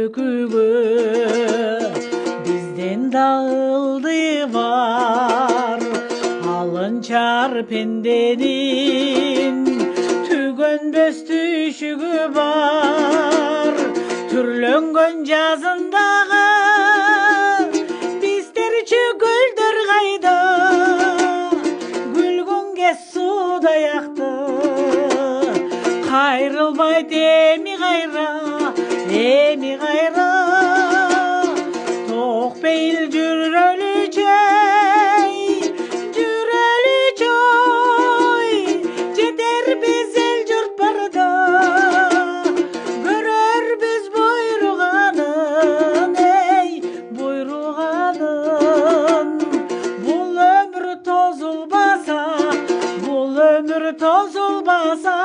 төкүүгө бизден дагылды бар алынчар пенденин түгөнбөс түйшүгү бар түрлөнгөн жазындагы биздерчи көлдөр кайда күлгөнгө суудай акты кайрылбайт эми кайра ток бейил жүрөлү чөй жетербиз эл журт барда көрөрбүз буйруганын эй буйруганын бул өмүр тозулбаса бул өмүр тозулбаса